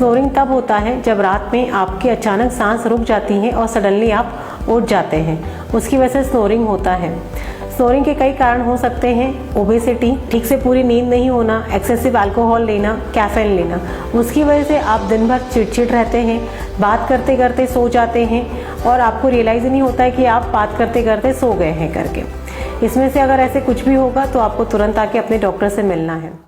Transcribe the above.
Snoring तब होता है जब रात में आपकी अचानक सांस रुक जाती है और सडनली आप उठ जाते हैं, उसकी वजह से स्नोरिंग होता है। स्नोरिंग के कई कारण हो सकते हैं। ओबेसिटी, ठीक से पूरी नींद नहीं होना, एक्सेसिव अल्कोहल लेना, कैफीन लेना, उसकी वजह से आप दिन भर चिड़चिड़ रहते हैं, बात करते करते सो जाते हैं और आपको रियलाइज़ ही नहीं होता है कि आप बात करते करते सो गए हैं करके। इसमें से अगर ऐसे कुछ भी होगा तो आपको तुरंत आके अपने डॉक्टर से मिलना है।